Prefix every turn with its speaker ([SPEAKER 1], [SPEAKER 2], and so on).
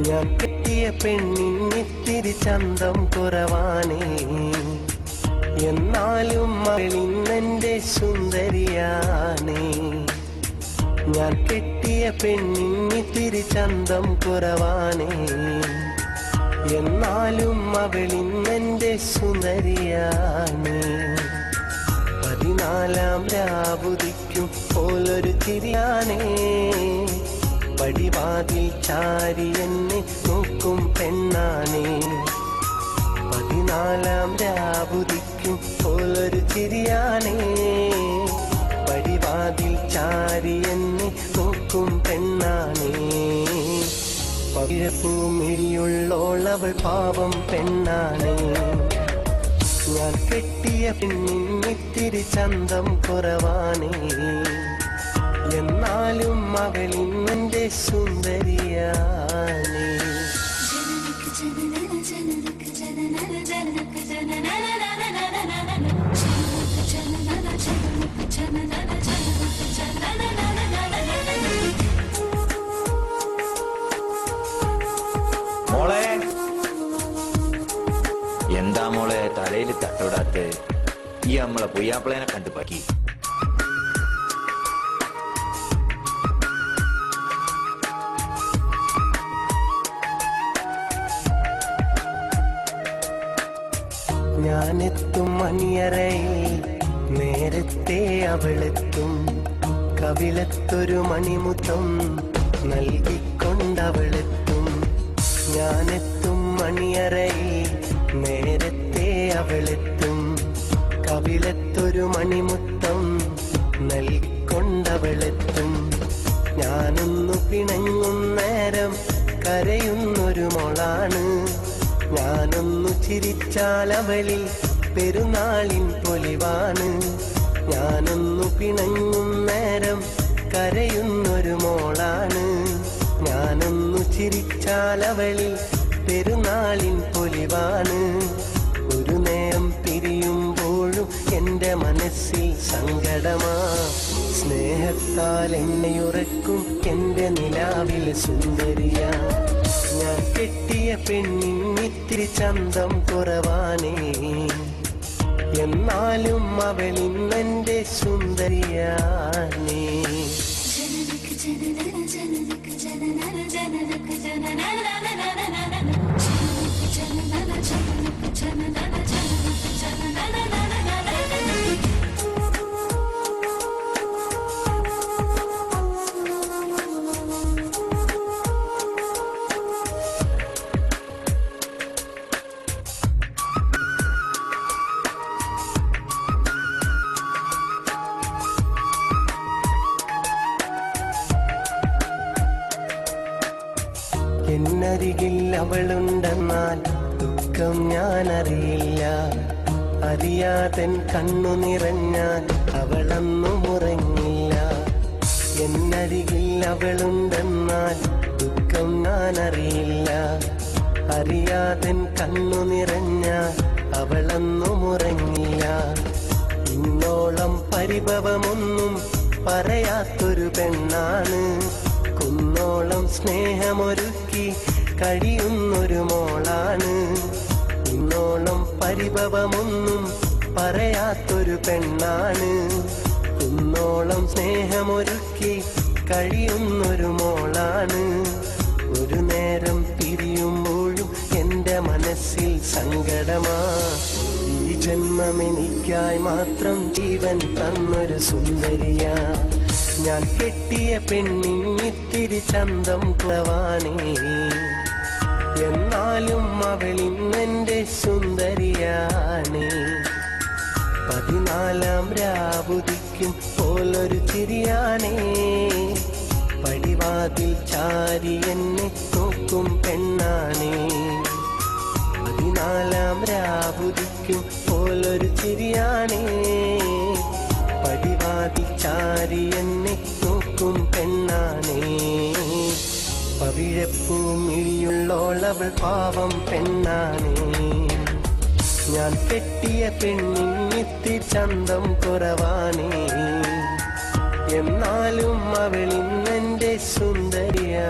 [SPEAKER 1] ഞാൻ കെട്ടിയ പെണ്ണിന്നിത്തിരി ചന്തം കുറവാണേ, എന്നാലും അവളിന്നെന്റെ സുന്ദരിയാണേ. ഞാൻ കെട്ടിയ പെണ്ണിന്നിത്തിരി ചന്തം കുറവാണേ, എന്നാലും അവളിന്നെന്റെ സുന്ദരിയാണേ. 14 രാവുദിക്കും പോലൊരു ചിരിയാണേ, പടിവാതിൽ ചാരി എന്നെ നോക്കും പെണ്ണാണേ. 14 രാവുദിക്കും പോലൊരു ചിരിയാണേ, പടിവാതിൽ ചാരി എന്നെ നോക്കും പെണ്ണാണേ. പവിഴപ്പൂമിഴിയുള്ളോളവൾ പാവം പെണ്ണാണേ. ഞാൻ കെട്ടിയ പെണ്ണിന്നിത്തിരി ചന്തം കുറവാണേ, എന്നാലും അവളിന്നെന്റെ സുന്ദരിയാണേ.
[SPEAKER 2] മോളെ, എന്താ മോളെ തലയിൽ തട്ടോടാത്ത്? ഈ നമ്മളെ പുയ്യാപ്പിളേനെ കണ്ടു പറ്റി.
[SPEAKER 1] ഞാനെത്തും മണിയറയിൽ നേരത്തെ അവളെത്തും, കവിളത്തൊരു മണിമുത്തം നൽകിക്കൊണ്ടവളെത്തും. ഞാനെത്തും മണിയറയിൽ നേരത്തെ അവളെത്തും, കവിളത്തൊരു മണിമുത്തം നൽകിക്കൊണ്ടവളെത്തും. ഞാനൊന്നു പിണങ്ങും നേരം കരയുന്നൊരു മോളാണ്, ഞാനൊന്നു ചിരിച്ചാലവളിൽ പെരുന്നാളിൻ പൊലിവാണ്. ഞാനൊന്നു പിണങ്ങും നേരം കരയുന്നൊരു മോളാണ്, ഞാനൊന്നു ചിരിച്ചാലവളിൽ പെരുന്നാളിൻ പൊലിവാണ്. ഒരു നേരം പിരിയുമ്പോഴും എൻ്റെ മനസ്സിൽ സങ്കടമാ, സ്നേഹത്താൽ എന്നെയുറക്കും എൻ്റെ നിലാവിൽ സുന്ദരിയാ. ഞാൻ കെട്ടിയ പെണ്ണിന്നിത്തിരി ചന്തം കുറവാണേ, എന്നാലും അവളിന്നെന്റെ സുന്ദരിയാണേ. എന്നരികിൽ അവളുണ്ടെന്നാൽ ദുഃഖം ഞാനറിയില്ല, അറിയാതൻ കണ്ണു നിറഞ്ഞാൽ അവളൊന്നും ഉറങ്ങില്ല. എന്നരികിൽ അവളുണ്ടെന്നാൽ ദുഃഖം ഞാനറിയില്ല, അറിയാതൻ കണ്ണു നിറഞ്ഞാൽ അവളൊന്നും ഉറങ്ങില്ല. ഇന്നോളം പരിഭവമൊന്നും പറയാത്തൊരു പെണ്ണാണ്, കുന്നോളം സ്നേഹമൊരുക്കി കഴിയുന്നൊരു മോളാണ്. ഇന്നോളം പരിഭവമൊന്നും പറയാത്തൊരു പെണ്ണാണ്, കുന്നോളം സ്നേഹമൊരുക്കി കഴിയുന്നൊരു മോളാണ്. ഒരു നേരം പിരിയുമ്പോഴും എൻ്റെ മനസ്സിൽ സങ്കടമാ, ഈ ജന്മം എനിക്കായി മാത്രം ജീവൻ തന്നൊരു സുന്ദരിയാ. ഞാൻ കെട്ടിയ പെണ്ണിന്നിത്തിരി ചന്തം കുറവാണേ, എന്നാലും അവളിന്നെന്റെ സുന്ദരിയാണേ. 14 രാവുദിക്കും പോലൊരു ചിരിയാണേ, പടിവാതിൽ ചാരി എന്നെ നോക്കും പെണ്ണാണേ. 14 രാവുദിക്കും പോലൊരു ചിരിയാണേ, പടിവാതിൽ ചാരി എന്നെ നോക്കും പെണ്ണാണേ. പവിഴപ്പൂമിഴിയുള്ളോളവൾ പാവം പെണ്ണാണേ. ഞാൻ കെട്ടിയ പെണ്ണിന്നിത്തി ചന്തം കുറവാണേ, എന്നാലും അവളിന്നെന്റെ സുന്ദരിയാ.